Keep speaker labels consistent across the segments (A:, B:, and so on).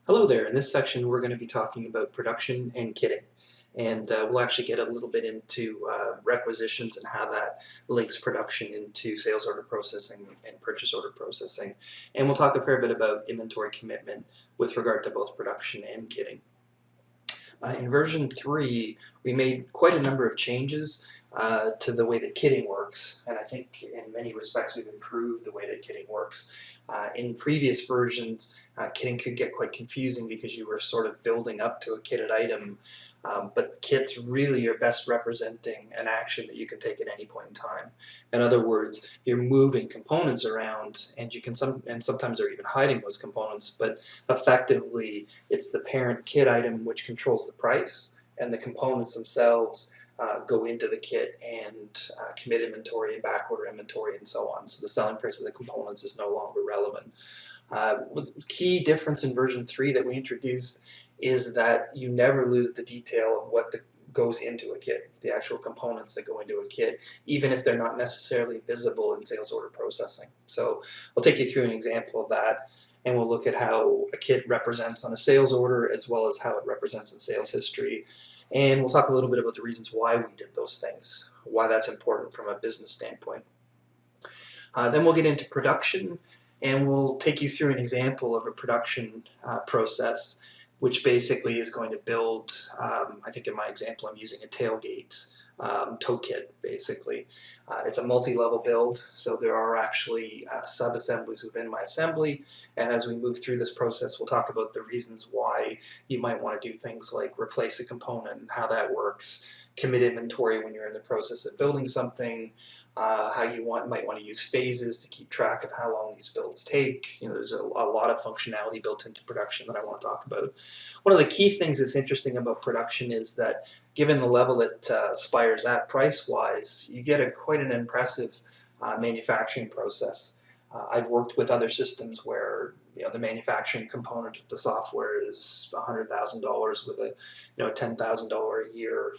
A: Hello there. In this section, we're going to be talking about production and kitting. And we'll actually get a little bit into requisitions and how that links production into sales order processing and purchase order processing. And we'll talk a fair bit about inventory commitment with regard to both production and kitting. In version 3, we made quite a number of changes to the way that kitting works, and I think in many respects we've improved the way that kitting works. In previous versions, kitting could get quite confusing because you were sort of building up to a kitted item, but kits really are best representing an action that you can take at any point in time. In other words, you're moving components around, and you can sometimes they're even hiding those components, but effectively it's the parent kit item which controls the price, and the components themselves go into the kit and commit inventory and backorder inventory and so on. So the selling price of the components is no longer relevant. The key difference in version 3 that we introduced is that you never lose the detail of what goes into a kit, the actual components that go into a kit, even if they're not necessarily visible in sales order processing. So I'll take you through an example of that, and we'll look at how a kit represents on a sales order as well as how it represents in sales history. And we'll talk a little bit about the reasons why we did those things, why that's important from a business standpoint. Then we'll get into production, and we'll take you through an example of a production process, which basically is going to build, I think in my example I'm using a tailgate tow kit, basically. It's a multi-level build, so there are actually sub-assemblies within my assembly, and as we move through this process we'll talk about the reasons why you might want to do things like replace a component and how that works, commit inventory when you're in the process of building something, how you might want to use phases to keep track of how long these builds take. There's a lot of functionality built into production that I want to talk about. One of the key things that's interesting about production is that given the level that Spire's at price-wise, you get quite an impressive manufacturing process. I've worked with other systems where the manufacturing component of the software is $100,000 with a $10,000 a year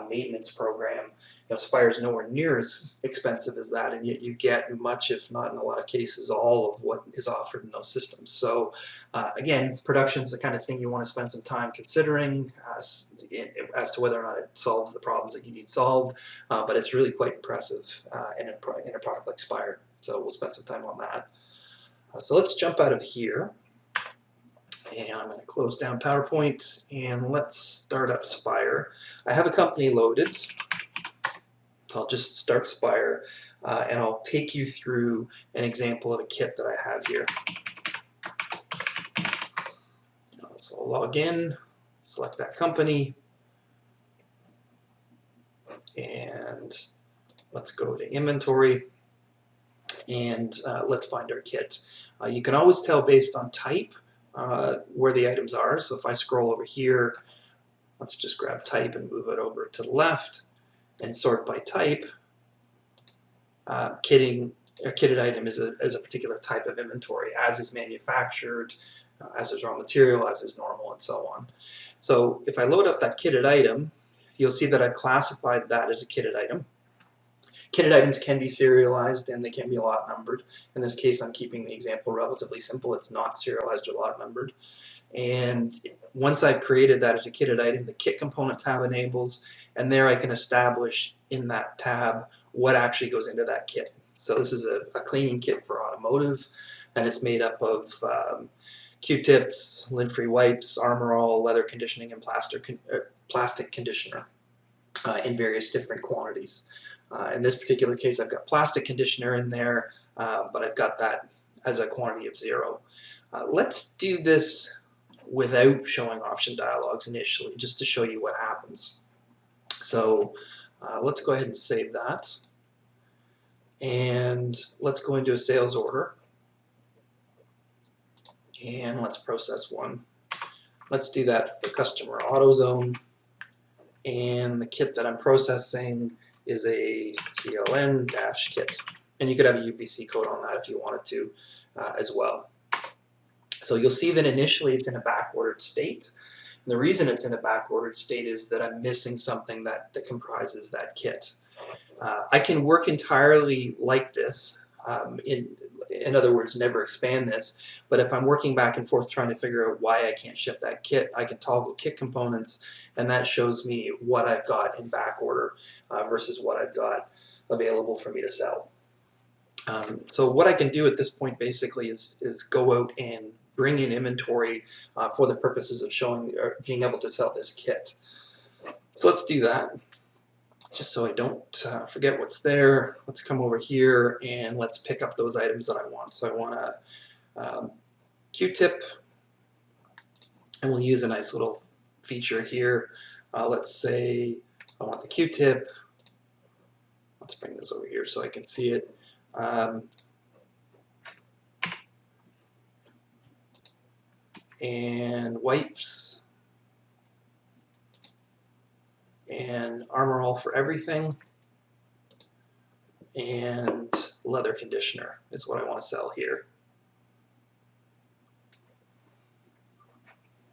A: maintenance program. Spire's nowhere near as expensive as that, and yet you get much, if not in a lot of cases, all of what is offered in those systems. So again, production is the kind of thing you want to spend some time considering as to whether or not it solves the problems that you need solved, but it's really quite impressive in a product like Spire. So we'll spend some time on that. So let's jump out of here, and I'm going to close down PowerPoint, and let's start up Spire. I have a company loaded, so I'll just start Spire, and I'll take you through an example of a kit that I have here. So I'll log in, select that company, and let's go to inventory, and let's find our kit. You can always tell based on type where the items are. So if I scroll over here, let's just grab type and move it over to the left and sort by type. A kitted item is a particular type of inventory, as is manufactured, as is raw material, as is normal, and so on. So if I load up that kitted item, you'll see that I've classified that as a kitted item. Kitted items can be serialized and they can be lot numbered. In this case, I'm keeping the example relatively simple. It's not serialized or lot numbered. And once I've created that as a kitted item, the kit component tab enables, and there I can establish in that tab what actually goes into that kit. So this is a cleaning kit for automotive, and it's made up of Q-tips, lint-free wipes, Armor All, leather conditioning, and plastic conditioner in various different quantities. In this particular case, I've got plastic conditioner in there, but I've got that as a quantity of 0. Let's do this without showing option dialogues initially, just to show you what happens. So let's go ahead and save that. And let's go into a sales order. And let's process one. Let's do that for customer AutoZone. And the kit that I'm processing is a CLN-kit. And you could have a UPC code on that if you wanted to as well. So you'll see that initially it's in a backordered state. And the reason it's in a backordered state is that I'm missing something that comprises that kit. I can work entirely like this in other words, never expand this. But if I'm working back and forth trying to figure out why I can't ship that kit, I can toggle kit components, and that shows me what I've got in back order versus what I've got available for me to sell. So what I can do at this point basically is go out and bring in inventory for the purposes of showing or being able to sell this kit. So let's do that. Just so I don't forget what's there, let's come over here and let's pick up those items that I want. So I want a Q-tip, and we'll use a nice little feature here. Let's say I want the Q-tip. Let's bring this over here so I can see it. And wipes. And Armor All for Everything, and leather conditioner is what I want to sell here.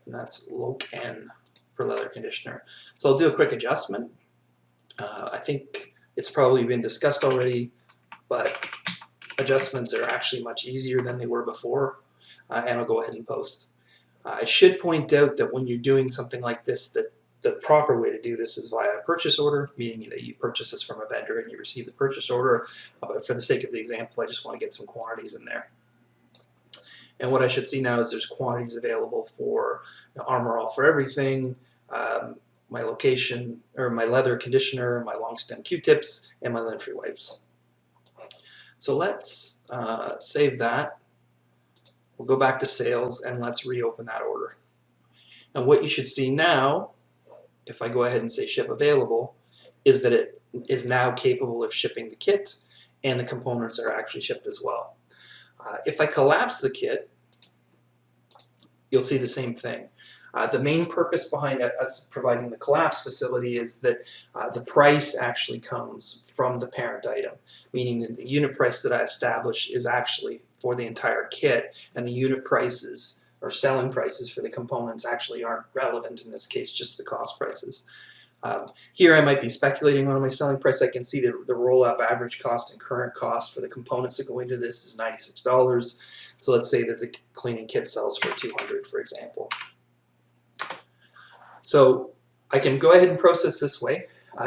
A: And that's Loc-N for leather conditioner. So I'll do a quick adjustment. I think it's probably been discussed already, but adjustments are actually much easier than they were before, and I'll go ahead and post. I should point out that when you're doing something like this, that the proper way to do this is via a purchase order, meaning that you purchase this from a vendor and you receive the purchase order. But for the sake of the example, I just want to get some quantities in there. And what I should see now is there's quantities available for Armor All for Everything, my location, or my leather conditioner, my long stem Q-tips, and my lint-free wipes. So let's save that. We'll go back to sales and let's reopen that order. And what you should see now, if I go ahead and say ship available, is that it is now capable of shipping the kit, and the components are actually shipped as well. If I collapse the kit, you'll see the same thing. The main purpose behind us providing the collapse facility is that the price actually comes from the parent item, meaning that the unit price that I establish is actually for the entire kit, and the unit prices or selling prices for the components actually aren't relevant in this case, just the cost prices. Here I might be speculating on my selling price. I can see the roll-up average cost and current cost for the components that go into this is $96. So let's say that the cleaning kit sells for $200, for example. So I can go ahead and process this way.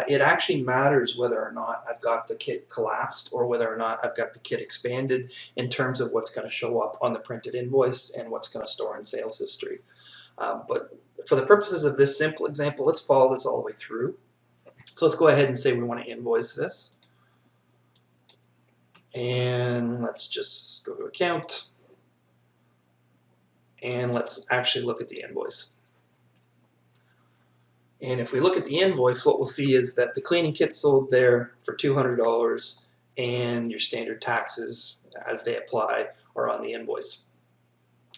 A: It actually matters whether or not I've got the kit collapsed or whether or not I've got the kit expanded in terms of what's going to show up on the printed invoice and what's going to store in sales history. But for the purposes of this simple example, let's follow this all the way through. So let's go ahead and say we want to invoice this. And let's just go to account. And let's actually look at the invoice. And if we look at the invoice, what we'll see is that the cleaning kit sold there for $200, and your standard taxes, as they apply, are on the invoice.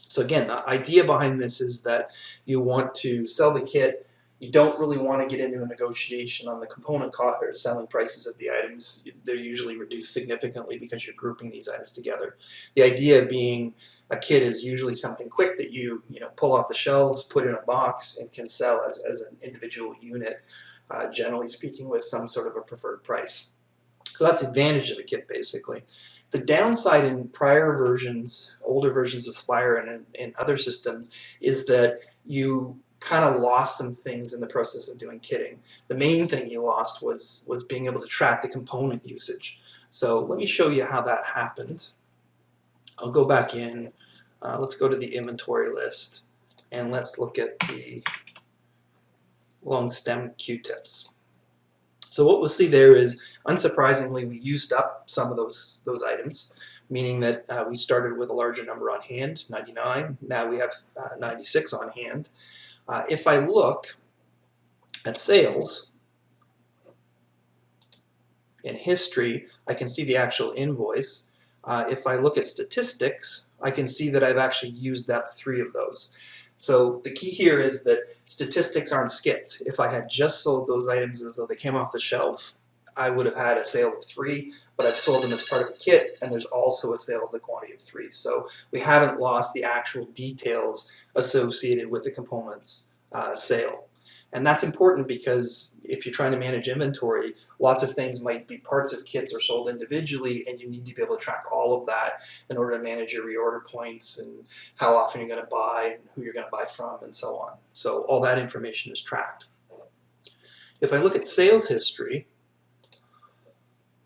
A: So again, the idea behind this is that you want to sell the kit. You don't really want to get into a negotiation on the component cost or selling prices of the items. They're usually reduced significantly because you're grouping these items together. The idea being a kit is usually something quick that you pull off the shelves, put in a box, and can sell as an individual unit, generally speaking, with some sort of a preferred price. So that's the advantage of a kit, basically. The downside in prior versions, older versions of Spire and in other systems, is that you kind of lost some things in the process of doing kitting. The main thing you lost was being able to track the component usage. So let me show you how that happened. I'll go back in. Let's go to the inventory list, and let's look at the long stem Q-tips. So what we'll see there is, unsurprisingly, we used up some of those items, meaning that we started with a larger number on hand, 99. Now we have 96 on hand. If I look at sales in history, I can see the actual invoice. If I look at statistics, I can see that I've actually used up 3 of those. So the key here is that statistics aren't skipped. If I had just sold those items as though they came off the shelf, I would have had a sale of 3, but I've sold them as part of a kit, and there's also a sale of the quantity of 3. So we haven't lost the actual details associated with the components sale. And that's important because if you're trying to manage inventory, lots of things might be parts of kits or sold individually, and you need to be able to track all of that in order to manage your reorder points and how often you're going to buy and who you're going to buy from and so on. So all that information is tracked. If I look at sales history,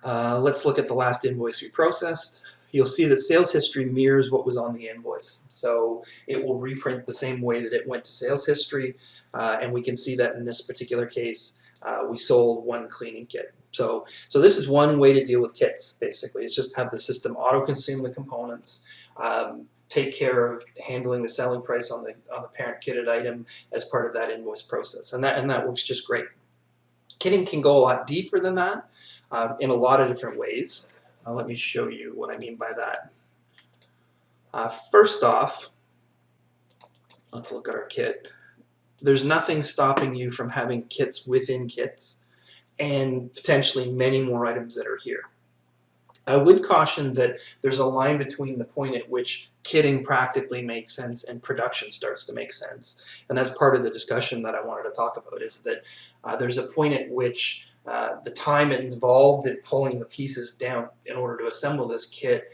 A: let's look at the last invoice we processed. You'll see that sales history mirrors what was on the invoice. So it will reprint the same way that it went to sales history, and we can see that in this particular case, we sold 1 cleaning kit. So this is one way to deal with kits, basically. It's just have the system auto-consume the components, take care of handling the selling price on the parent kitted item as part of that invoice process, and that works just great. Kitting can go a lot deeper than that in a lot of different ways. Let me show you what I mean by that. First off, let's look at our kit. There's nothing stopping you from having kits within kits and potentially many more items that are here. I would caution that there's a line between the point at which kitting practically makes sense and production starts to make sense. And that's part of the discussion that I wanted to talk about, is that there's a point at which the time involved in pulling the pieces down in order to assemble this kit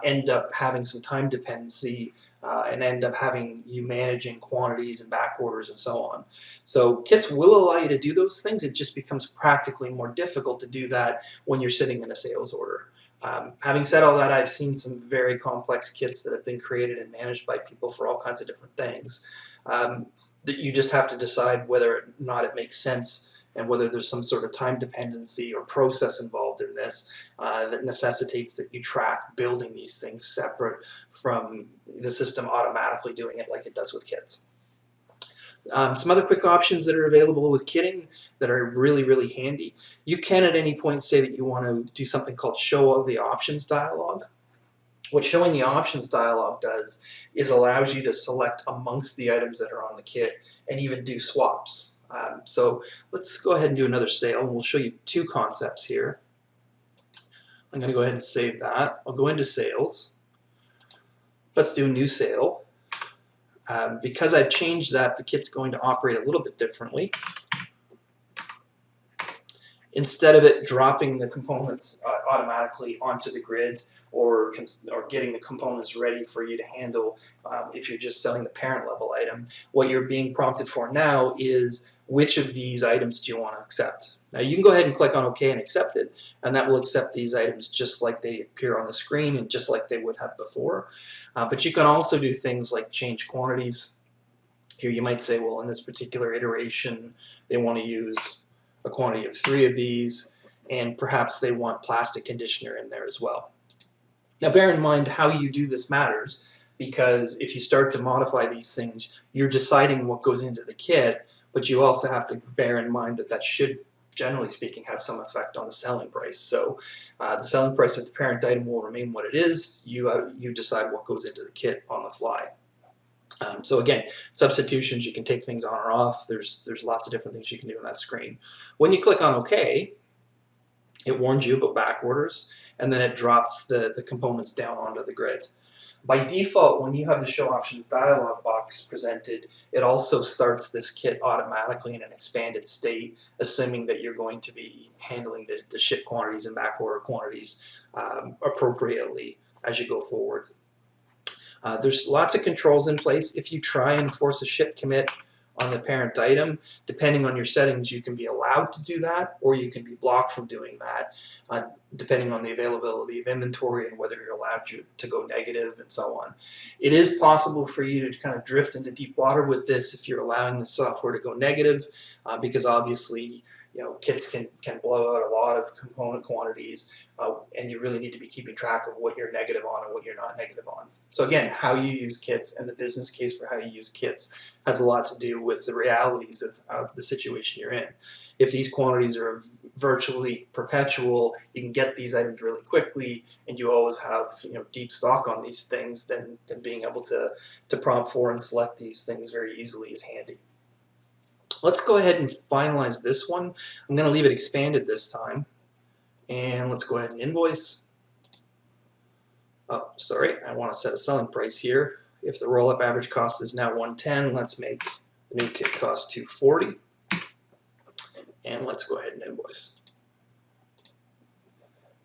A: end up having some time dependency and end up having you managing quantities and back orders and so on. So kits will allow you to do those things. It just becomes practically more difficult to do that when you're sitting in a sales order. Having said all that, I've seen some very complex kits that have been created and managed by people for all kinds of different things. That you just have to decide whether or not it makes sense and whether there's some sort of time dependency or process involved in this that necessitates that you track building these things separate from the system automatically doing it like it does with kits. Some other quick options that are available with kitting that are really, really handy. You can at any point say that you want to do something called show all the options dialog. What showing the options dialog does is allows you to select amongst the items that are on the kit and even do swaps. So let's go ahead and do another sale, and we'll show you 2 concepts here. I'm going to go ahead and save that. I'll go into sales. Let's do a new sale. Because I've changed that, the kit's going to operate a little bit differently. Instead of it dropping the components automatically onto the grid or getting the components ready for you to handle if you're just selling the parent level item, what you're being prompted for now is which of these items do you want to accept. Now you can go ahead and click on OK and accept it, and that will accept these items just like they appear on the screen and just like they would have before. But you can also do things like change quantities. Here you might say, well, in this particular iteration they want to use a quantity of 3 of these, and perhaps they want plastic conditioner in there as well. Now bear in mind how you do this matters, because if you start to modify these things, you're deciding what goes into the kit, but you also have to bear in mind that that should, generally speaking, have some effect on the selling price. So the selling price of the parent item will remain what it is. You decide what goes into the kit on the fly. So again, substitutions, you can take things on or off. There's lots of different things you can do on that screen. When you click on OK, it warns you about back orders, and then it drops the components down onto the grid. By default, when you have the show options dialog box presented, it also starts this kit automatically in an expanded state, assuming that you're going to be handling the ship quantities and back order quantities appropriately as you go forward. There's lots of controls in place. If you try and force a ship commit on the parent item, depending on your settings, you can be allowed to do that, or you can be blocked from doing that, depending on the availability of inventory and whether you're allowed to go negative and so on. It is possible for you to kind of drift into deep water with this if you're allowing the software to go negative, because obviously, kits can blow out a lot of component quantities, and you really need to be keeping track of what you're negative on and what you're not negative on. So again, how you use kits and the business case for how you use kits has a lot to do with the realities of the situation you're in. If these quantities are virtually perpetual, you can get these items really quickly, and you always have deep stock on these things, then being able to prompt for and select these things very easily is handy. Let's go ahead and finalize this one. I'm going to leave it expanded this time. And let's go ahead and invoice. Oh, sorry, I want to set a selling price here. If the roll-up average cost is now $110, let's make the new kit cost $240. And let's go ahead and invoice.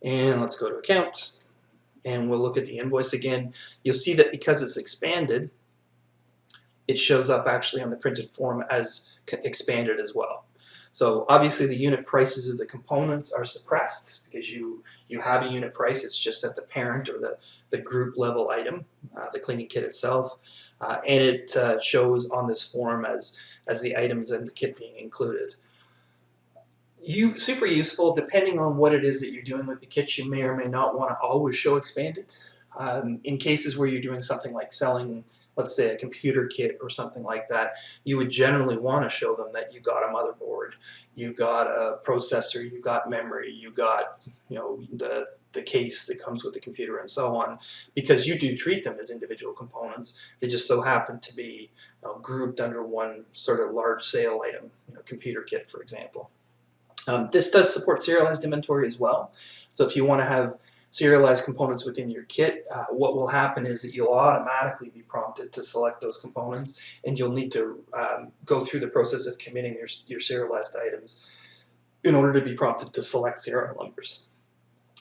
A: And let's go to account, and we'll look at the invoice again. You'll see that because it's expanded, it shows up actually on the printed form as expanded as well. So obviously the unit prices of the components are suppressed because you have a unit price. It's just at the parent or the group level item, the cleaning kit itself, and it shows on this form as the items and the kit being included. Super useful. Depending on what it is that you're doing with the kits, you may or may not want to always show expanded. In cases where you're doing something like selling, let's say, a computer kit or something like that, you would generally want to show them that you got a motherboard, you got a processor, you got memory, you got the case that comes with the computer and so on, because you do treat them as individual components. They just so happen to be grouped under one sort of large sale item, computer kit, for example. This does support serialized inventory as well. So if you want to have serialized components within your kit, what will happen is that you'll automatically be prompted to select those components, and you'll need to go through the process of committing your serialized items in order to be prompted to select serial numbers.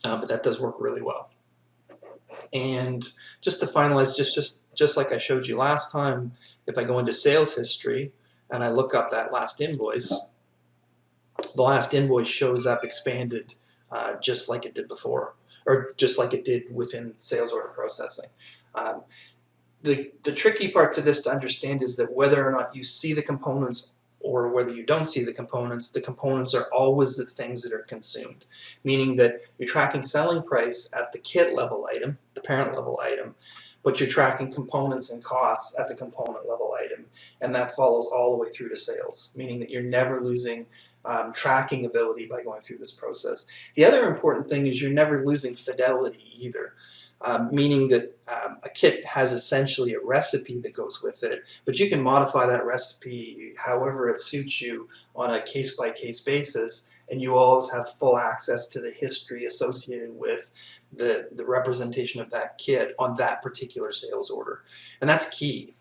A: But that does work really well. And just to finalize, just like I showed you last time, if I go into sales history and I look up that last invoice, the last invoice shows up expanded just like it did before, or just like it did within sales order processing. The tricky part to this to understand is that whether or not you see the components or whether you don't see the components are always the things that are consumed, meaning that you're tracking selling price at the kit level item, the parent level item, but you're tracking components and costs at the component level item, and that follows all the way through to sales, meaning that you're never losing tracking ability by going through this process. The other important thing is you're never losing fidelity either, meaning that a kit has essentially a recipe that goes with it, but you can modify that recipe however it suits you on a case-by-case basis, and you always have full access to the history associated with the representation of that kit on that particular sales order. And that's key,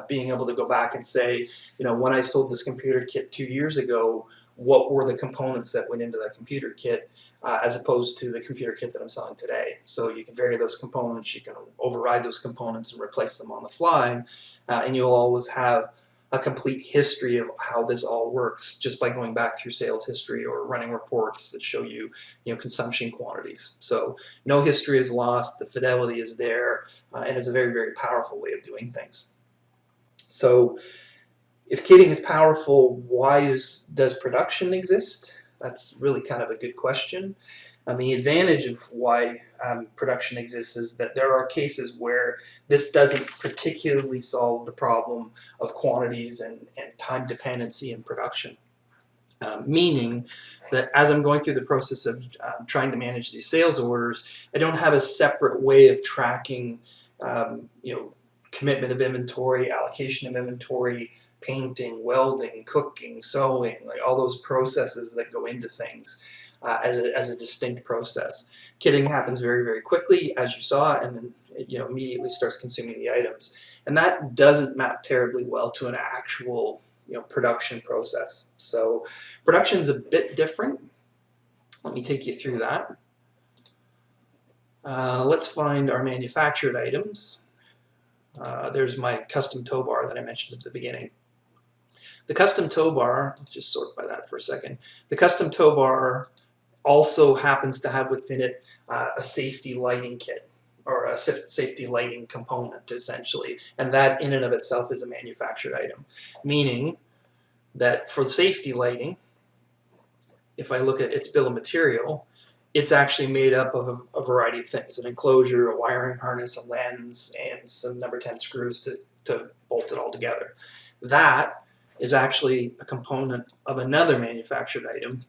A: being able to go back and say, when I sold this computer kit 2 years ago, what were the components that went into that computer kit as opposed to the computer kit that I'm selling today. So you can vary those components, you can override those components and replace them on the fly, and you'll always have a complete history of how this all works just by going back through sales history or running reports that show you, consumption quantities. So no history is lost, the fidelity is there, and it's a very, very powerful way of doing things. So if kitting is powerful, why does production exist? That's really kind of a good question. And the advantage of why production exists is that there are cases where this doesn't particularly solve the problem of quantities and time dependency in production. Meaning that as I'm going through the process of trying to manage these sales orders, I don't have a separate way of tracking commitment of inventory, allocation of inventory, painting, welding, cooking, sewing, like all those processes that go into things as a distinct process. Kitting happens very, very quickly, as you saw, and then it immediately starts consuming the items. And that doesn't map terribly well to an actual production process. So production is a bit different. Let me take you through that. Let's find our manufactured items. There's my custom tow bar that I mentioned at the beginning. The custom tow bar, let's just sort by that for a second. The custom tow bar also happens to have within it a safety lighting kit, or a safety lighting component, essentially. And that in and of itself is a manufactured item. Meaning that for safety lighting, if I look at its bill of material, it's actually made up of a variety of things: an enclosure, a wiring harness, a lens, and some number 10 screws to bolt it all together. That is actually a component of another manufactured item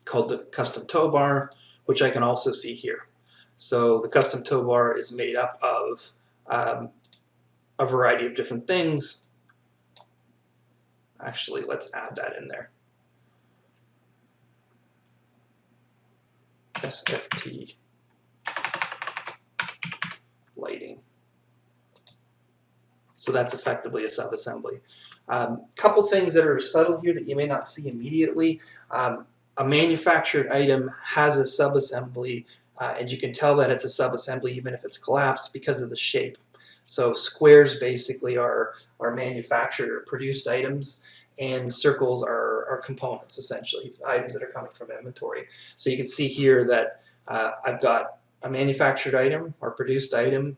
A: called the custom tow bar, which I can also see here. So the custom tow bar is made up of a variety of different things. Actually, let's add that in there. SFT lighting. So that's effectively a subassembly. Couple things that are subtle here that you may not see immediately. A manufactured item has a subassembly, and you can tell that it's a subassembly even if it's collapsed because of the shape. So squares basically are manufactured or produced items, and circles are components, essentially, items that are coming from inventory. So you can see here that I've got a manufactured item or produced item,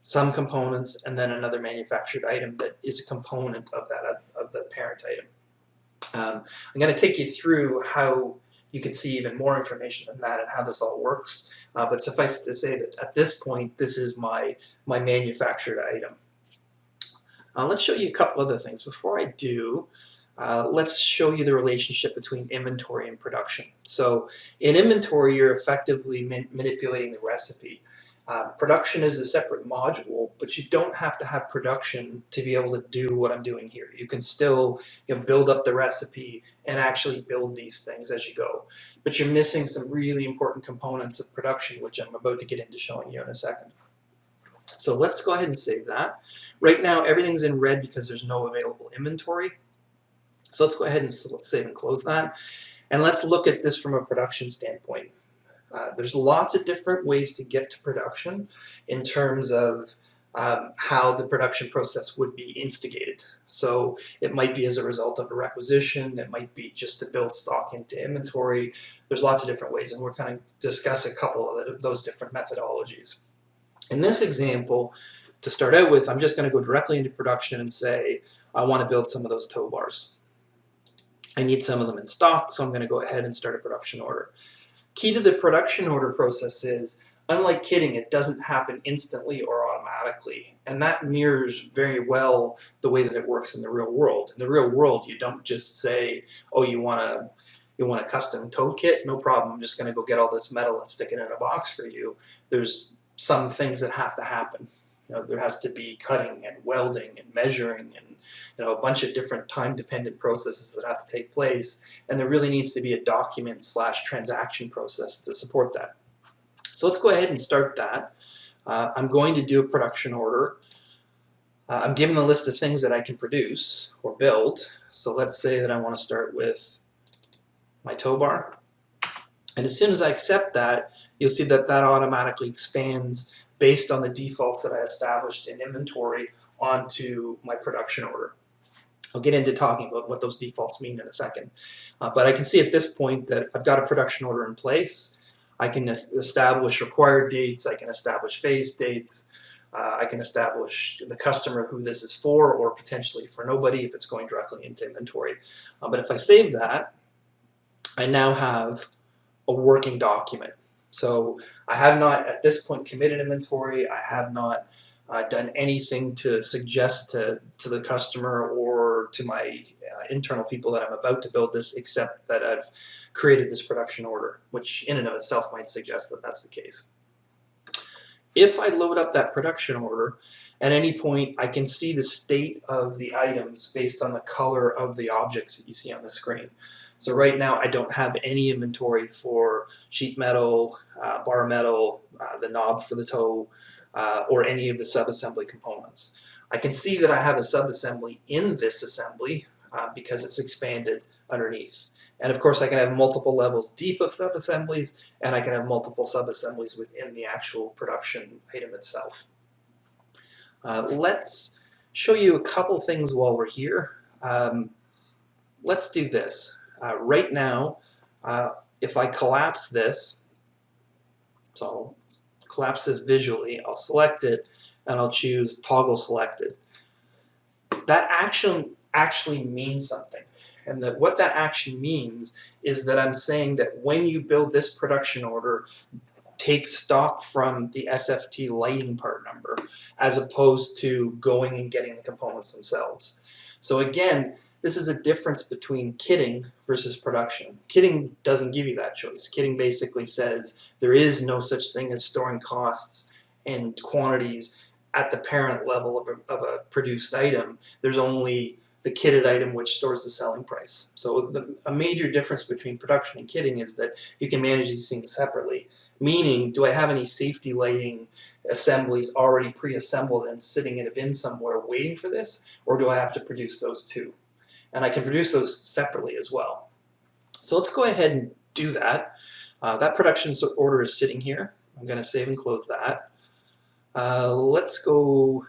A: some components, and then another manufactured item that is a component of that of the parent item. I'm going to take you through how you can see even more information than that and how this all works. But suffice to say that at this point, this is my manufactured item. Let's show you a couple other things. Before I do, let's show you the relationship between inventory and production. So in inventory, you're effectively manipulating the recipe. Production is a separate module, but you don't have to have production to be able to do what I'm doing here. You can still build up the recipe and actually build these things as you go. But you're missing some really important components of production, which I'm about to get into showing you in a second. So let's go ahead and save that. Right now, everything's in red because there's no available inventory. So let's go ahead and save and close that. And let's look at this from a production standpoint. There's lots of different ways to get to production in terms of how the production process would be instigated. So it might be as a result of a requisition, it might be just to build stock into inventory. There's lots of different ways, and we're going to discuss a couple of those different methodologies. In this example, to start out with, I'm just going to go directly into production and say, I want to build some of those tow bars. I need some of them in stock, so I'm going to go ahead and start a production order. Key to the production order process is, unlike kitting, it doesn't happen instantly or automatically, and that mirrors very well the way that it works in the real world. In the real world, you don't just say, oh, you want a custom tow kit? No problem, I'm just going to go get all this metal and stick it in a box for you. There's some things that have to happen. There has to be cutting and welding and measuring and a bunch of different time-dependent processes that have to take place, and there really needs to be a document/transaction process to support that. So let's go ahead and start that. I'm going to do a production order. I'm given a list of things that I can produce or build. So let's say that I want to start with my tow bar. And as soon as I accept that, you'll see that that automatically expands based on the defaults that I established in inventory onto my production order. I'll get into talking about what those defaults mean in a second. But I can see at this point that I've got a production order in place. I can establish required dates, I can establish phase dates, I can establish the customer who this is for, or potentially for nobody if it's going directly into inventory. But if I save that, I now have a working document. So I have not at this point committed inventory, I have not done anything to suggest to the customer or to my internal people that I'm about to build this, except that I've created this production order, which in and of itself might suggest that that's the case. If I load up that production order, at any point I can see the state of the items based on the color of the objects that you see on the screen. So right now I don't have any inventory for sheet metal, bar metal, the knob for the tow, or any of the subassembly components. I can see that I have a subassembly in this assembly because it's expanded underneath. And of course I can have multiple levels deep of subassemblies, and I can have multiple subassemblies within the actual production item itself. Let's show you a couple things while we're here. Let's do this. Right now, if I collapse this, so I'll collapse this visually, I'll select it, and I'll choose toggle selected. That action actually means something. And what that action means is that I'm saying that when you build this production order, take stock from the SFT lighting part number, as opposed to going and getting the components themselves. So again, this is a difference between kitting versus production. Kitting doesn't give you that choice. Kitting basically says there is no such thing as storing costs and quantities at the parent level of a produced item. There's only the kitted item which stores the selling price. So a major difference between production and kitting is that you can manage these things separately. Meaning, do I have any safety lighting assemblies already pre-assembled and sitting in a bin somewhere waiting for this, or do I have to produce those too? And I can produce those separately as well. So let's go ahead and do that. That production order is sitting here. I'm going to save and close that. Let's go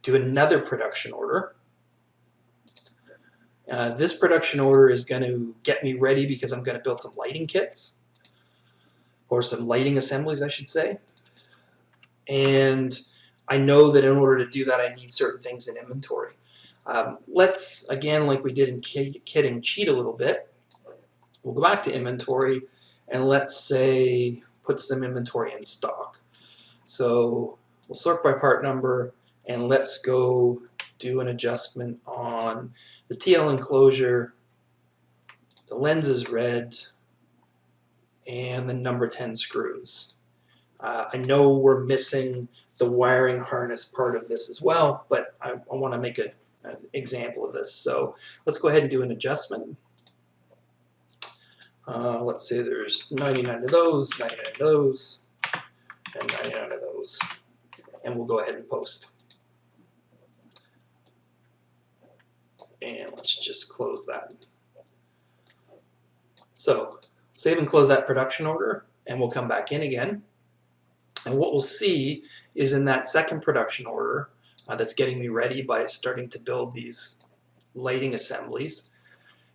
A: do another production order. This production order is going to get me ready because I'm going to build some lighting kits, or some lighting assemblies, I should say. And I know that in order to do that, I need certain things in inventory. Let's, again, like we did in kitting, cheat a little bit. We'll go back to inventory, and let's say put some inventory in stock. So we'll sort by part number, and let's go do an adjustment on the TL enclosure, the lens is red, and the number 10 screws. I know we're missing the wiring harness part of this as well, but I want to make an example of this. So let's go ahead and do an adjustment. Let's say there's 99 of those, 99 of those, and 99 of those. And we'll go ahead and post. And let's just close that. So save and close that production order, and we'll come back in again. And what we'll see is in that second production order that's getting me ready by starting to build these lighting assemblies,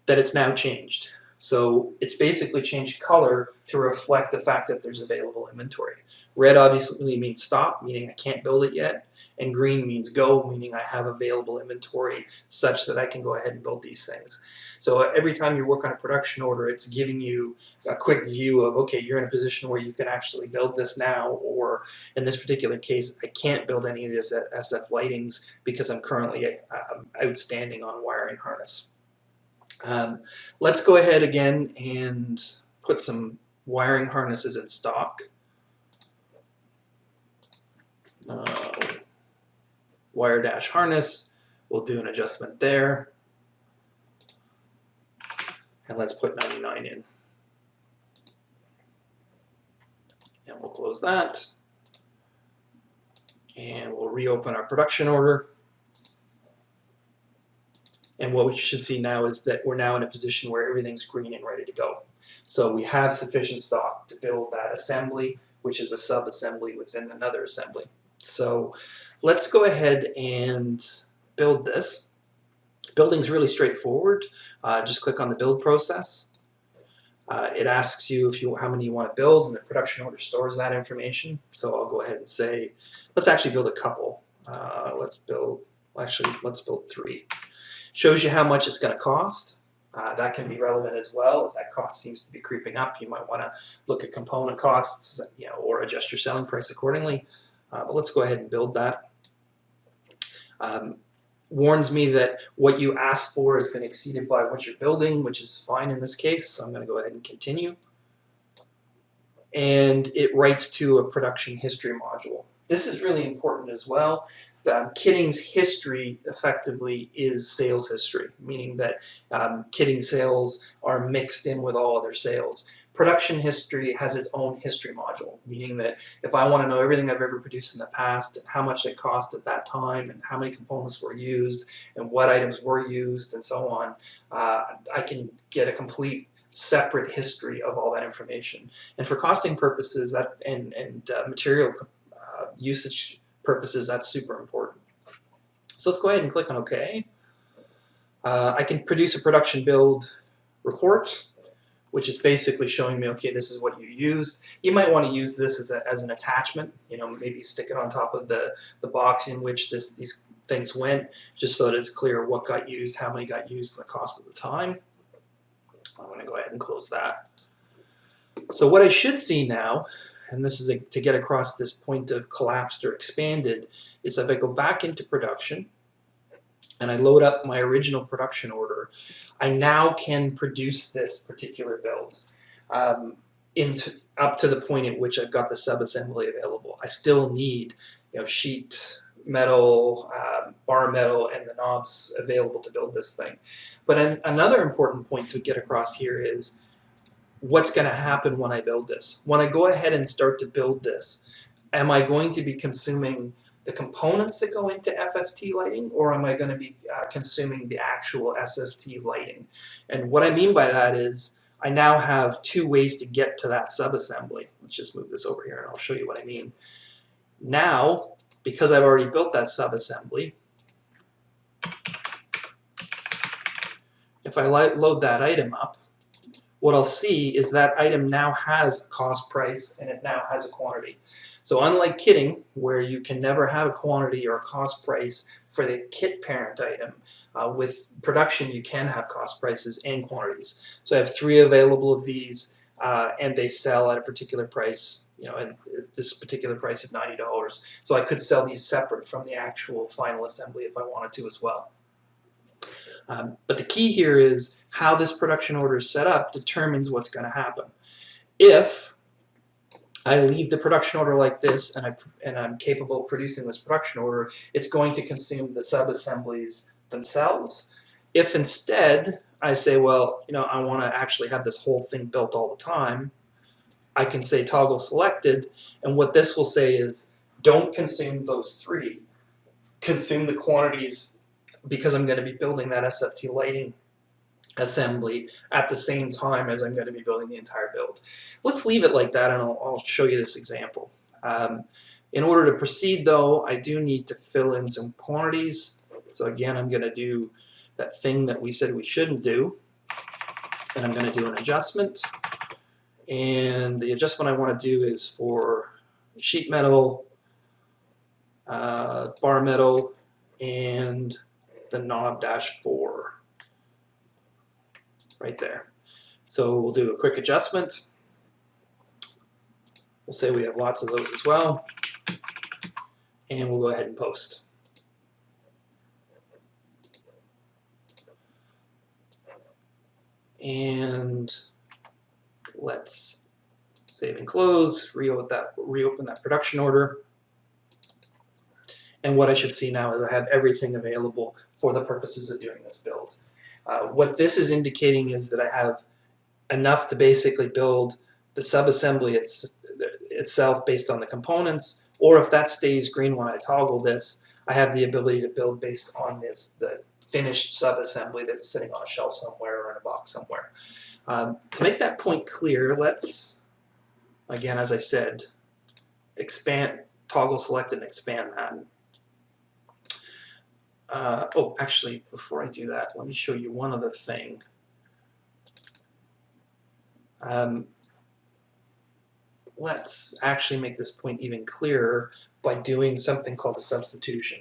A: that it's now changed. So it's basically changed color to reflect the fact that there's available inventory. Red obviously means stop, meaning I can't build it yet, and green means go, meaning I have available inventory such that I can go ahead and build these things. So every time you work on a production order, it's giving you a quick view of, okay, you're in a position where you can actually build this now, or in this particular case, I can't build any of this at SF Lightings because I'm currently outstanding on wiring harness. Let's go ahead again and put some wiring harnesses in stock. Wire dash harness, we'll do an adjustment there. And let's put 99 in. And we'll close that. And we'll reopen our production order. And what we should see now is that we're now in a position where everything's green and ready to go. So we have sufficient stock to build that assembly, which is a sub-assembly within another assembly. So let's go ahead and build this. Building's really straightforward. Just click on the build process. It asks you how many you want to build, and the production order stores that information. So I'll go ahead and say, let's actually build a couple. Let's build 3. Shows you how much it's going to cost. That can be relevant as well. If that cost seems to be creeping up, you might want to look at component costs, or adjust your selling price accordingly. But let's go ahead and build that. Warns me that what you asked for has been exceeded by what you're building, which is fine in this case. So I'm going to go ahead and continue. And it writes to a production history module. This is really important as well. Kitting's history effectively is sales history, meaning that kitting sales are mixed in with all other sales. Production history has its own history module, meaning that if I want to know everything I've ever produced in the past, and how much it cost at that time, and how many components were used, and what items were used, and so on, I can get a complete separate history of all that information. And for costing purposes and material usage purposes, that's super important. So let's go ahead and click on OK. I can produce a production build report, which is basically showing me, okay, this is what you used. You might want to use this as an attachment, maybe stick it on top of the box in which these things went, just so that it's clear what got used, how many got used, and the cost at the time. I'm going to go ahead and close that. So what I should see now, and this is to get across this point of collapsed or expanded, is if I go back into production and I load up my original production order, I now can produce this particular build up to the point at which I've got the sub-assembly available. I still need sheet metal, bar metal, and the knobs available to build this thing. But another important point to get across here is, what's going to happen when I build this? When I go ahead and start to build this, am I going to be consuming the components that go into FST lighting, or am I going to be consuming the actual SFT lighting? And what I mean by that is I now have two ways to get to that subassembly. Let's just move this over here and I'll show you what I mean. Now, because I've already built that subassembly, if I load that item up, what I'll see is that item now has a cost price and it now has a quantity. So unlike kitting, where you can never have a quantity or a cost price for the kit parent item, with production you can have cost prices and quantities. So I have 3 available of these, and they sell at a particular price, you know, at this particular price of $90. So I could sell these separate from the actual final assembly if I wanted to as well. But the key here is how this production order is set up determines what's going to happen. If I leave the production order like this and I'm capable of producing this production order, it's going to consume the sub-assemblies themselves. If instead I say, well, you know, I want to actually have this whole thing built all the time, I can say toggle selected, and what this will say is don't consume those 3. Consume the quantities, because I'm going to be building that SFT lighting assembly at the same time as I'm going to be building the entire build. Let's leave it like that, and I'll show you this example. In order to proceed though, I do need to fill in some quantities. So again, I'm going to do that thing that we said we shouldn't do, and I'm going to do an adjustment. And the adjustment I want to do is for sheet metal, bar metal, and the knob -4 right there. So we'll do a quick adjustment. We'll say we have lots of those as well, and we'll go ahead and post. And let's save and close, reopen that production order. And what I should see now is I have everything available for the purposes of doing this build. What this is indicating is that I have enough to basically build the subassembly itself based on the components, or if that stays green when I toggle this, I have the ability to build based on the finished subassembly that's sitting on a shelf somewhere or in a box somewhere. To make that point clear, let's, again, as I said, toggle select and expand that. Oh, actually, before I do that, let me show you one other thing. Let's actually make this point even clearer by doing something called a substitution,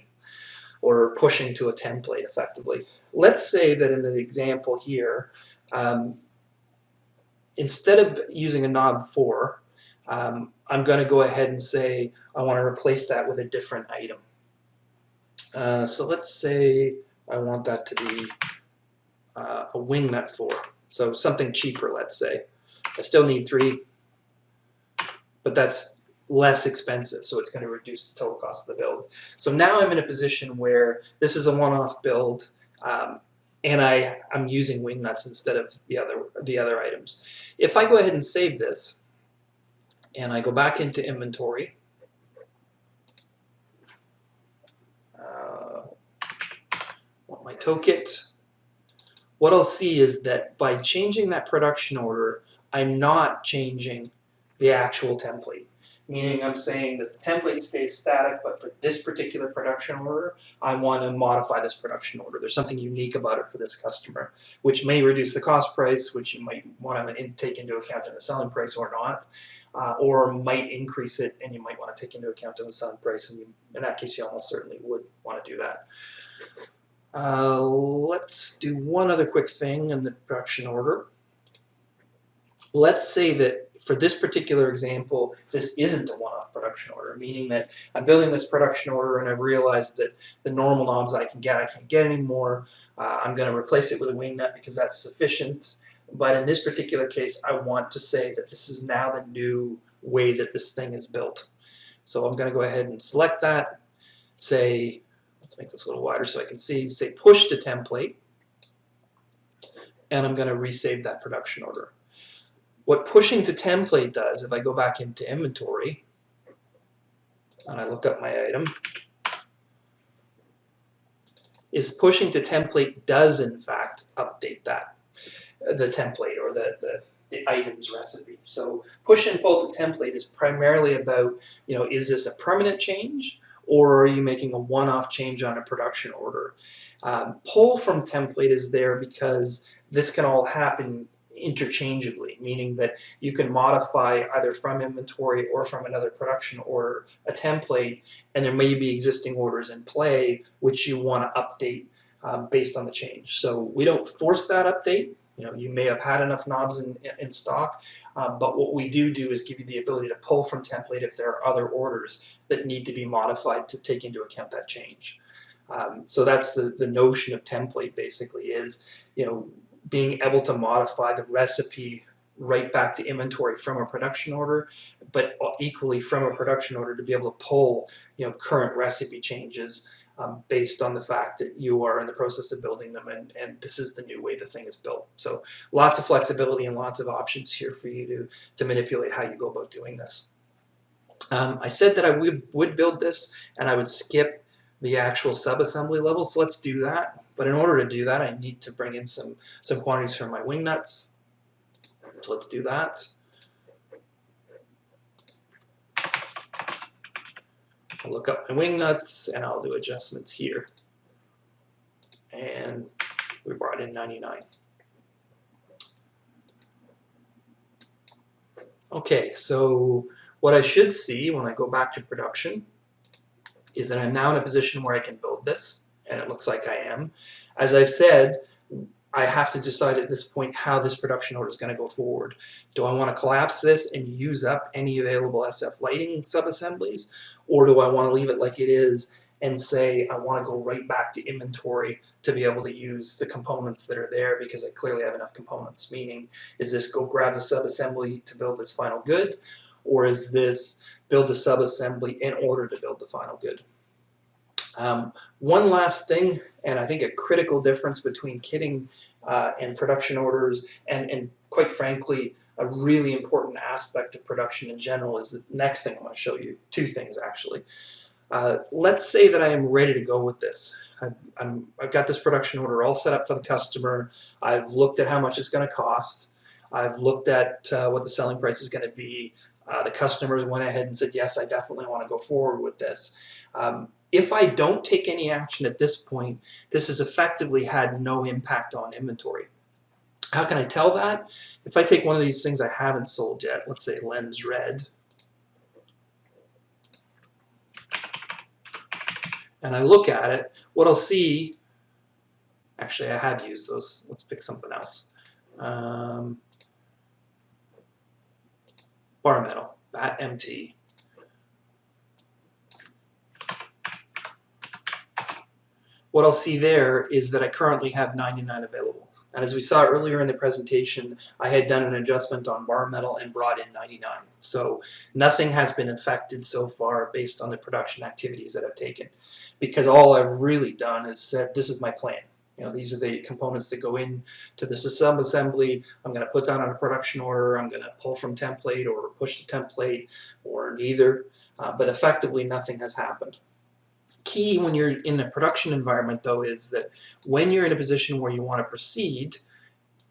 A: or pushing to a template effectively. Let's say that in the example here, instead of using a knob 4, I'm going to go ahead and say I want to replace that with a different item. So let's say I want that to be a wing nut 4, so something cheaper, let's say. I still need 3, but that's less expensive, so it's going to reduce the total cost of the build. So now I'm in a position where this is a one-off build, and I'm using wing nuts instead of the other items. If I go ahead and save this, and I go back into inventory, want my toolkit, what I'll see is that by changing that production order, I'm not changing the actual template. Meaning I'm saying that the template stays static, but for this particular production order, I want to modify this production order. There's something unique about it for this customer, which may reduce the cost price, which you might want to take into account in the selling price or not, or might increase it, and you might want to take into account in the selling price, and in that case, you almost certainly would want to do that. Let's do one other quick thing in the production order. Let's say that for this particular example, this isn't a one-off production order, meaning that I'm building this production order and I've realized that the normal knobs I can't get anymore. I'm going to replace it with a wing nut because that's sufficient. But in this particular case, I want to say that this is now the new way that this thing is built. So I'm going to go ahead and select that, say, let's make this a little wider so I can see, say push to template, and I'm going to resave that production order. What pushing to template does, if I go back into inventory, and I look up my item, is pushing to template does in fact update that, the template or the item's recipe. So push and pull to template is primarily about, is this a permanent change or are you making a one-off change on a production order? Pull from template is there because this can all happen interchangeably, meaning that you can modify either from inventory or from another production order a template, and there may be existing orders in play which you want to update based on the change. So we don't force that update. You may have had enough knobs in stock, but what we do is give you the ability to pull from template if there are other orders that need to be modified to take into account that change. So that's the notion of template basically is, being able to modify the recipe right back to inventory from a production order, but equally from a production order to be able to pull, current recipe changes based on the fact that you are in the process of building them and this is the new way the thing is built. So lots of flexibility and lots of options here for you to manipulate how you go about doing this. I said that I would build this and I would skip the actual sub-assembly level, so let's do that. But in order to do that, I need to bring in some quantities from my wing nuts. So let's do that. I'll look up my wing nuts and I'll do adjustments here. And we brought in 99. Okay, so what I should see when I go back to production is that I'm now in a position where I can build this, and it looks like I am. As I've said, I have to decide at this point how this production order is going to go forward. Do I want to collapse this and use up any available SF lighting sub-assemblies, or do I want to leave it like it is and say I want to go right back to inventory to be able to use the components that are there because I clearly have enough components? Meaning, is this go grab the sub-assembly to build this final good, or is this build the sub-assembly in order to build the final good? One last thing, and I think a critical difference between kitting and production orders, and quite frankly, a really important aspect of production in general is the next thing I want to show you. Two things, actually. Let's say that I am ready to go with this. I've got this production order all set up for the customer. I've looked at how much it's going to cost. I've looked at what the selling price is going to be. The customers went ahead and said, yes, I definitely want to go forward with this. If I don't take any action at this point, this has effectively had no impact on inventory. How can I tell that? If I take one of these things I haven't sold yet, let's say lens red, and I look at it, what I'll see, actually I have used those, let's pick something else. Bar metal, bat MT. What I'll see there is that I currently have 99 available. And as we saw earlier in the presentation, I had done an adjustment on bar metal and brought in 99. So nothing has been affected so far based on the production activities that I've taken. Because all I've really done is said, this is my plan. These are the components that go into the sub-assembly. I'm going to put that on a production order. I'm going to pull from template or push to template or neither. But effectively, nothing has happened. Key when you're in a production environment, though, is that when you're in a position where you want to proceed,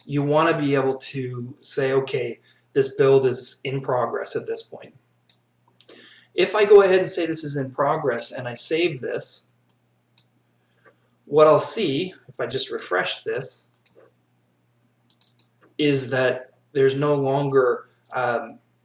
A: you want to be able to say, okay, this build is in progress at this point. If I go ahead and say this is in progress and I save this, what I'll see, if I just refresh this, is that there's no longer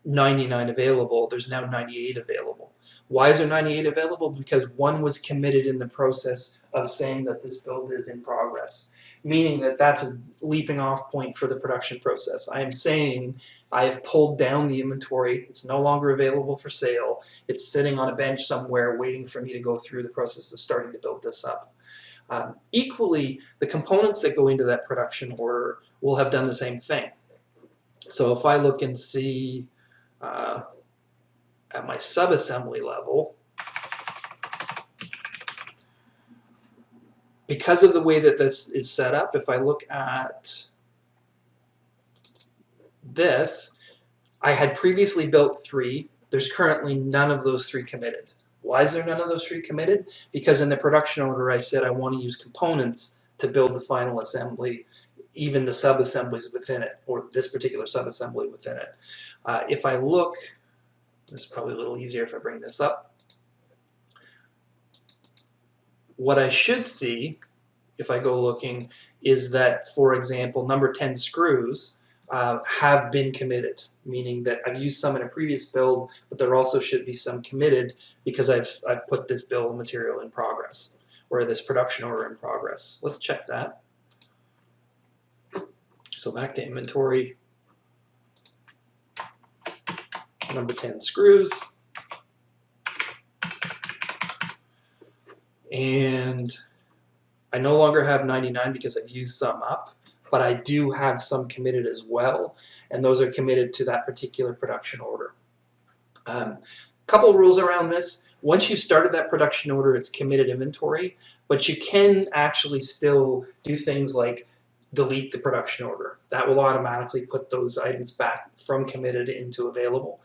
A: 99 available, there's now 98 available. Why is there 98 available? Because one was committed in the process of saying that this build is in progress, meaning that that's a leaping off point for the production process. I am saying I have pulled down the inventory, it's no longer available for sale, it's sitting on a bench somewhere waiting for me to go through the process of starting to build this up. Equally, the components that go into that production order will have done the same thing. So if I look and see at my sub-assembly level, because of the way that this is set up, if I look at this, I had previously built 3. There's currently none of those 3 committed. Why is there none of those three committed? Because in the production order I said I want to use components to build the final assembly, even the sub-assemblies within it, or this particular sub-assembly within it. If I look, this is probably a little easier if I bring this up. What I should see, if I go looking, is that, for example, number 10 screws have been committed, meaning that I've used some in a previous build, but there also should be some committed because I've put this bill of material in progress, or this production order in progress. Let's check that. So back to inventory, number 10 screws, and I no longer have 99 because I've used some up, but I do have some committed as well, and those are committed to that particular production order. Couple rules around this. Once you've started that production order, it's committed inventory, but you can actually still do things like delete the production order. That will automatically put those items back from committed into available.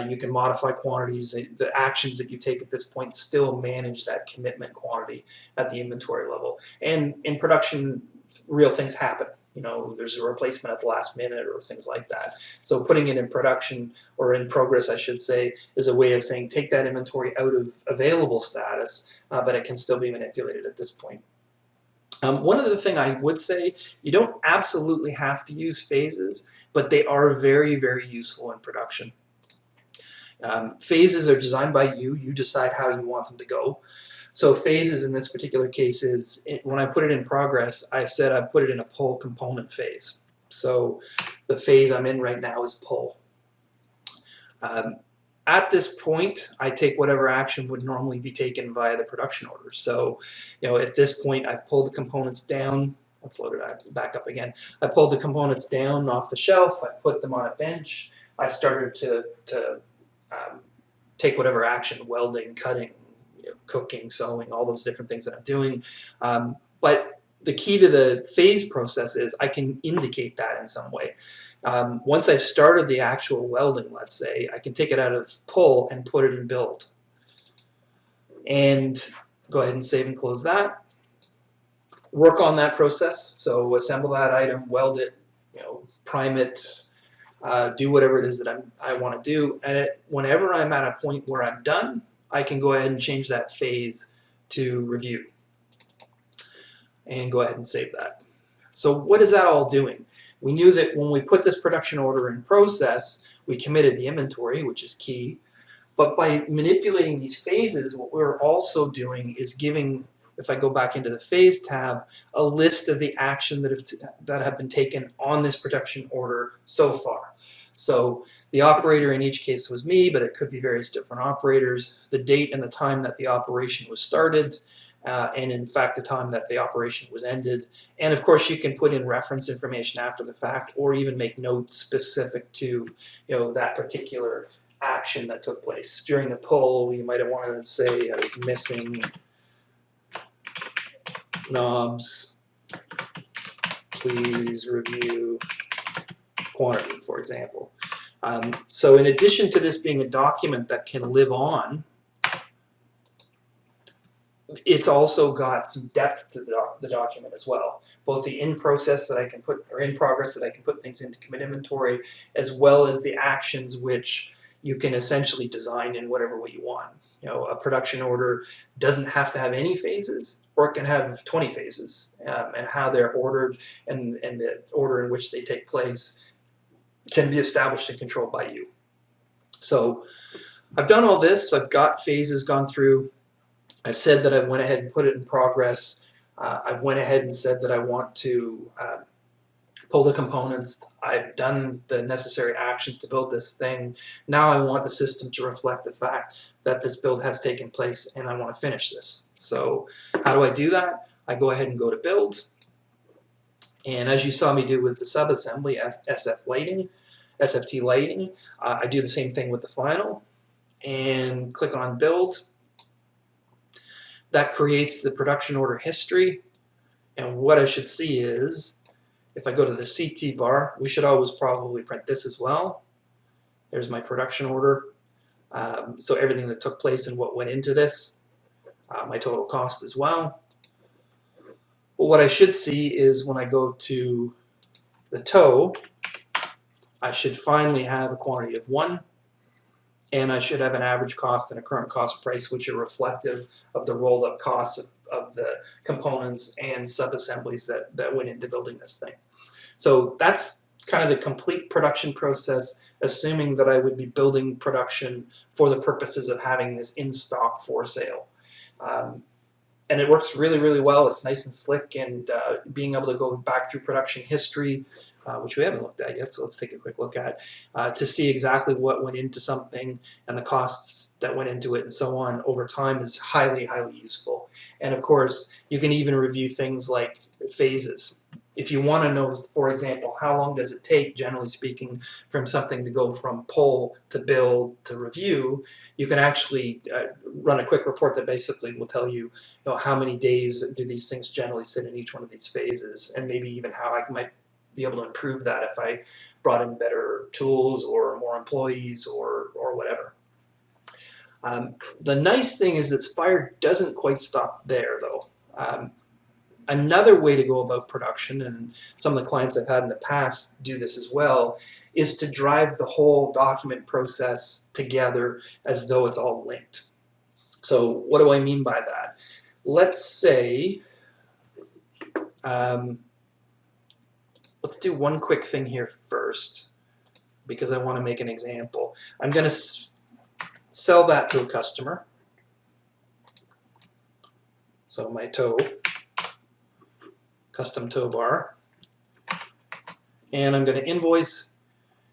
A: You can modify quantities. The actions that you take at this point still manage that commitment quantity at the inventory level. And in production, real things happen. You know, there's a replacement at the last minute or things like that. So putting it in production, or in progress I should say, is a way of saying take that inventory out of available status, but it can still be manipulated at this point. One other thing I would say, you don't absolutely have to use phases, but they are very, very useful in production. Phases are designed by you. You decide how you want them to go. So phases in this particular case is, when I put it in progress, I said I put it in a pull component phase. So the phase I'm in right now is pull. At this point, I take whatever action would normally be taken via the production order. So, you know, at this point, I've pulled the components down. Let's load it back up again. I pulled the components down off the shelf. I put them on a bench. I started to take whatever action, welding, cutting, you know, cooking, sewing, all those different things that I'm doing. But the key to the phase process is I can indicate that in some way. Once I've started the actual welding, let's say, I can take it out of pull and put it in build. And go ahead and save and close that. Work on that process. So assemble that item, weld it, you know, prime it, do whatever it is that I want to do. And whenever I'm at a point where I'm done, I can go ahead and change that phase to review. And go ahead and save that. So what is that all doing? We knew that when we put this production order in process, we committed the inventory, which is key. But by manipulating these phases, what we're also doing is giving, if I go back into the phase tab, a list of the action that have been taken on this production order so far. So the operator in each case was me, but it could be various different operators, the date and the time that the operation was started, and in fact the time that the operation was ended. And of course you can put in reference information after the fact, or even make notes specific to, you know, that particular action that took place. During the pull, you might have wanted to say I was missing knobs, please review quantity, for example. So in addition to this being a document that can live on, it's also got some depth to the document as well. Both the in process that I can put, or in progress that I can put things into commit inventory, as well as the actions which you can essentially design in whatever way you want. You know, a production order doesn't have to have any phases, or it can have 20 phases, and how they're ordered and the order in which they take place can be established and controlled by you. So I've done all this. I've got phases gone through. I've said that I went ahead and put it in progress. I've went ahead and said that I want to pull the components. I've done the necessary actions to build this thing. Now I want the system to reflect the fact that this build has taken place and I want to finish this. So how do I do that? I go ahead and go to build. And as you saw me do with the sub-assembly, SFT lighting, I do the same thing with the final. And click on build. That creates the production order history. And what I should see is, if I go to the CT bar, we should always probably print this as well. There's my production order. So everything that took place and what went into this, my total cost as well. But what I should see is when I go to the tow, I should finally have a quantity of 1, and I should have an average cost and a current cost price, which are reflective of the rolled up costs of the components and sub-assemblies that went into building this thing. So that's kind of the complete production process, assuming that I would be building production for the purposes of having this in stock for sale. And it works really, really well. It's nice and slick, and being able to go back through production history, which we haven't looked at yet, so let's take a quick look at, to see exactly what went into something and the costs that went into it and so on over time is highly, highly useful. And of course, you can even review things like phases. If you want to know, for example, how long does it take, generally speaking, from something to go from pull to build to review, you can actually run a quick report that basically will tell you, how many days do these things generally sit in each one of these phases, and maybe even how I might be able to improve that if I brought in better tools or more employees or whatever. The nice thing is that Spire doesn't quite stop there, though. Another way to go about production, and some of the clients I've had in the past do this as well, is to drive the whole document process together as though it's all linked. So what do I mean by that? Let's say, let's do one quick thing here first, because I want to make an example. I'm going to sell that to a customer. So my tow, custom tow bar, and I'm going to invoice,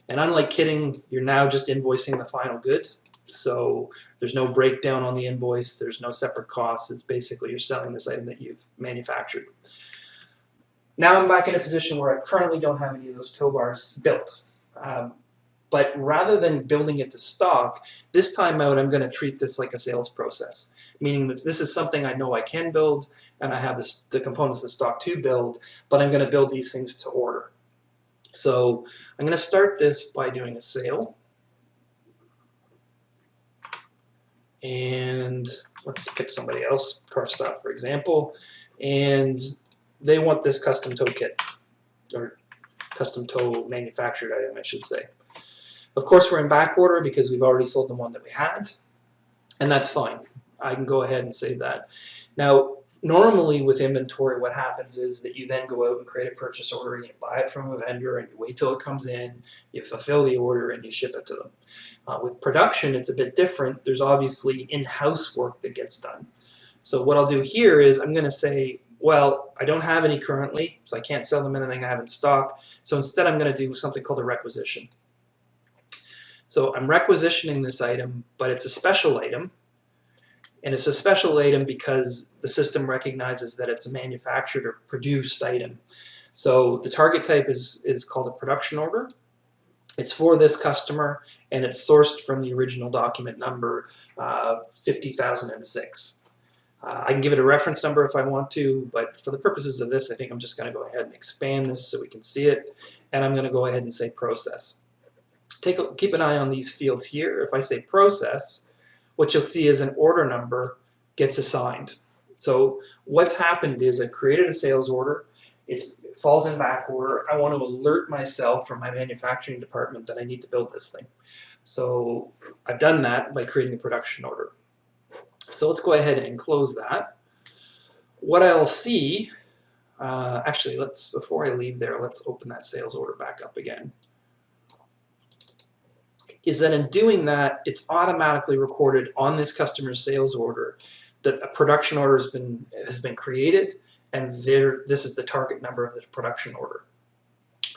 A: and unlike kitting, you're now just invoicing the final good, so there's no breakdown on the invoice, there's no separate costs, it's basically you're selling this item that you've manufactured. Now I'm back in a position where I currently don't have any of those tow bars built, but rather than building it to stock, this time out I'm going to treat this like a sales process, meaning that this is something I know I can build, and I have the components of stock to build, but I'm going to build these things to order. So I'm going to start this by doing a sale, and let's pick somebody else, CarStop for example, and they want this custom tow kit, or custom tow manufactured item I should say. Of course we're in back order because we've already sold the one that we had, and that's fine. I can go ahead and save that. Now, normally with inventory, what happens is that you then go out and create a purchase order and you buy it from a vendor and you wait till it comes in, you fulfill the order, and you ship it to them. With production, it's a bit different. There's obviously in-house work that gets done. So what I'll do here is I'm going to say, well, I don't have any currently, so I can't sell them anything I have in stock. So instead I'm going to do something called a requisition. So I'm requisitioning this item, but it's a special item. And it's a special item because the system recognizes that it's a manufactured or produced item. So the target type is called a production order. It's for this customer, and it's sourced from the original document number 50,006. I can give it a reference number if I want to, but for the purposes of this, I think I'm just going to go ahead and expand this so we can see it. And I'm going to go ahead and say process. Keep an eye on these fields here. If I say process, what you'll see is an order number gets assigned. So what's happened is I created a sales order. It falls in back order. I want to alert myself from my manufacturing department that I need to build this thing. So I've done that by creating a production order. So let's go ahead and close that. What I'll see, actually, before I leave there, let's open that sales order back up again. Is that in doing that, it's automatically recorded on this customer's sales order that a production order has been created, and this is the target number of the production order.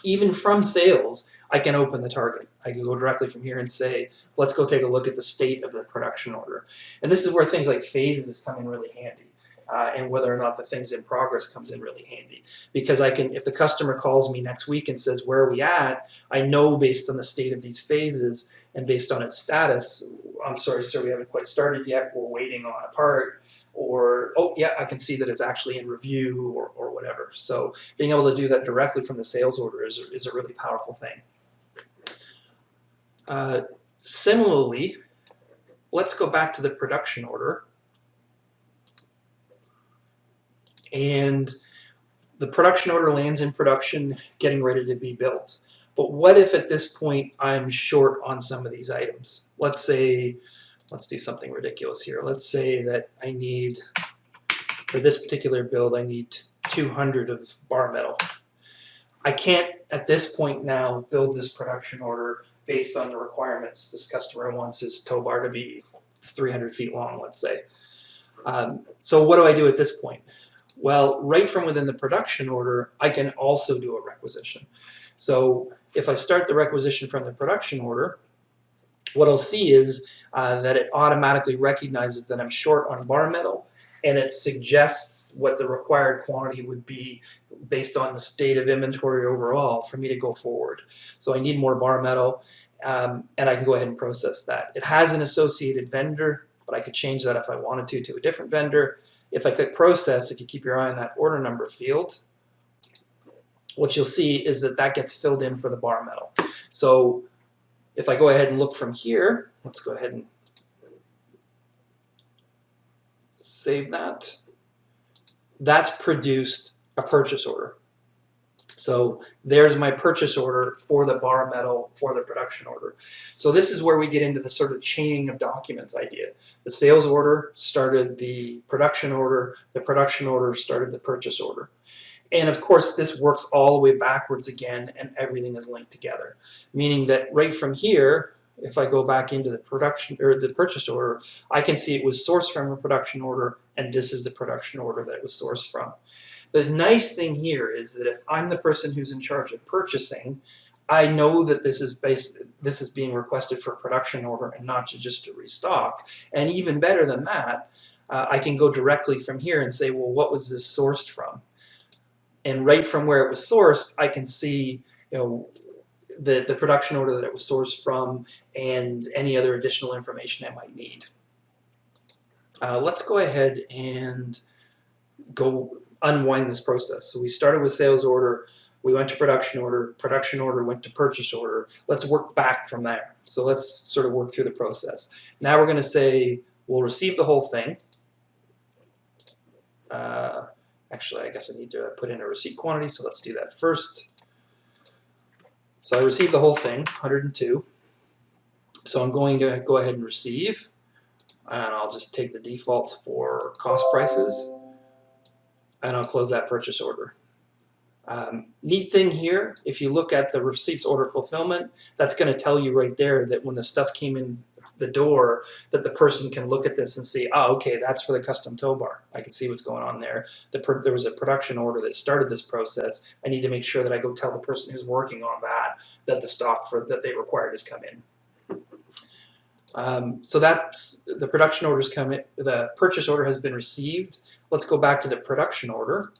A: Even from sales, I can open the target. I can go directly from here and say, let's go take a look at the state of the production order. And this is where things like phases come in really handy. And whether or not the things in progress comes in really handy. Because I can, if the customer calls me next week and says, where are we at? I know based on the state of these phases and based on its status, I'm sorry, sir, we haven't quite started yet, we're waiting on a part, or, oh yeah, I can see that it's actually in review, or whatever. So being able to do that directly from the sales order is a really powerful thing. Similarly, let's go back to the production order. And the production order lands in production, getting ready to be built. But what if at this point I'm short on some of these items? Let's say, let's do something ridiculous here. Let's say that I need, for this particular build, I need 200 of bar metal. I can't, at this point now, build this production order based on the requirements. This customer wants his tow bar to be 300 feet long, let's say. So what do I do at this point? Well, right from within the production order, I can also do a requisition. So if I start the requisition from the production order, what I'll see is that it automatically recognizes that I'm short on bar metal, and it suggests what the required quantity would be based on the state of inventory overall for me to go forward. So I need more bar metal, and I can go ahead and process that. It has an associated vendor, but I could change that if I wanted to a different vendor. If I click process, if you keep your eye on that order number field, what you'll see is that that gets filled in for the bar metal. So if I go ahead and look from here, let's go ahead and save that. That's produced a purchase order. So there's my purchase order for the bar metal for the production order. So this is where we get into the sort of chaining of documents idea. The sales order started the production order started the purchase order. And of course, this works all the way backwards again, and everything is linked together. Meaning that right from here, if I go back into the production or the purchase order, I can see it was sourced from a production order, and this is the production order that it was sourced from. The nice thing here is that if I'm the person who's in charge of purchasing, I know that this is being requested for a production order and not just to restock. And even better than that, I can go directly from here and say, well, what was this sourced from? And right from where it was sourced, I can see, the production order that it was sourced from and any other additional information I might need. Let's go ahead and go unwind this process. So we started with sales order, we went to production order went to purchase order. Let's work back from there. So let's sort of work through the process. Now we're going to say we'll receive the whole thing. Actually, I guess I need to put in a receipt quantity, so let's do that first. So I received the whole thing, 102. So I'm going to go ahead and receive, and I'll just take the defaults for cost prices, and I'll close that purchase order. Neat thing here, if you look at the receipts order fulfillment, that's going to tell you right there that when the stuff came in the door, that the person can look at this and see, oh, okay, that's for the custom tow bar. I can see what's going on there. There was a production order that started this process. I need to make sure that I go tell the person who's working on that the stock that they required has come in. So that's the production orders come in. The purchase order has been received. Let's go back to the production order.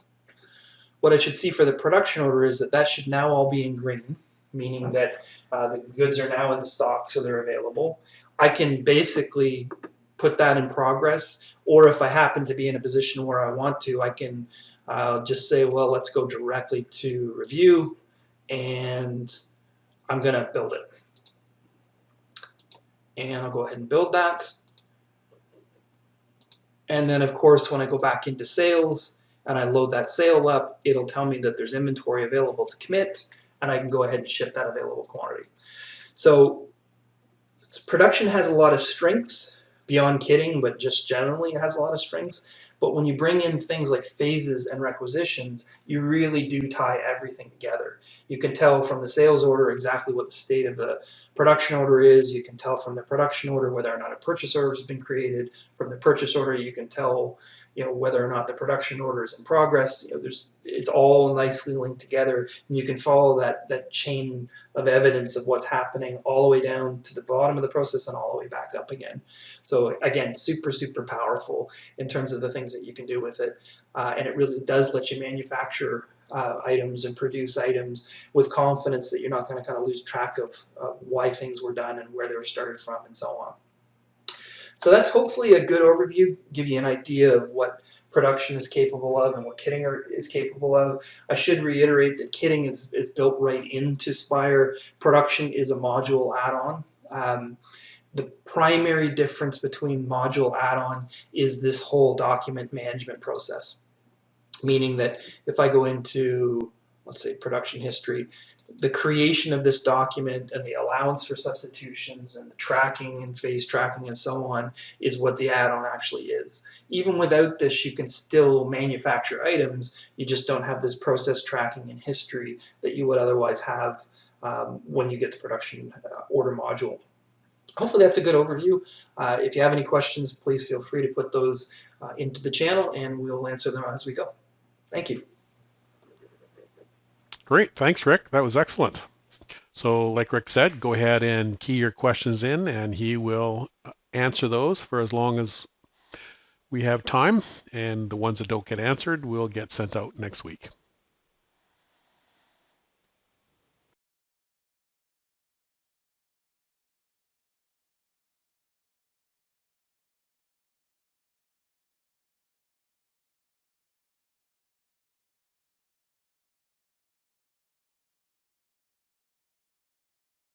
A: What I should see for the production order is that should now all be in green, meaning that the goods are now in stock, so they're available. I can basically put that in progress, or if I happen to be in a position where I want to, I can just say, well, let's go directly to review, and I'm going to build it. And I'll go ahead and build that. And then, of course, when I go back into sales and I load that sale up, it'll tell me that there's inventory available to commit, and I can go ahead and ship that available quantity. So production has a lot of strengths beyond kitting, but just generally it has a lot of strengths. But when you bring in things like phases and requisitions, you really do tie everything together. You can tell from the sales order exactly what the state of the production order is. You can tell from the production order whether or not a purchase order has been created. From the purchase order, you can tell whether or not the production order is in progress. It's all nicely linked together, and you can follow that chain of evidence of what's happening all the way down to the bottom of the process and all the way back up again. So again, super, super powerful in terms of the things that you can do with it, and it really does let you manufacture items and produce items with confidence that you're not going to kind of lose track of why things were done and where they were started from and so on. So that's hopefully a good overview, give you an idea of what production is capable of and what kitting is capable of. I should reiterate that kitting is built right into Spire. Production is a module add-on. The primary difference between module add-on is this whole document management process, meaning that if I go into, let's say, production history, the creation of this document and the allowance for substitutions and the tracking and phase tracking and so on is what the add-on actually is. Even without this, you can still manufacture items. You just don't have this process tracking and history that you would otherwise have when you get the production order module. Hopefully that's a good overview. If you have any questions, please feel free to put those into the channel and we'll answer them as we go. Thank you.
B: Great, thanks Rick, that was excellent. So like Rick said, go ahead and key your questions in and he will answer those for as long as we have time, and the ones that don't get answered will get sent out next week.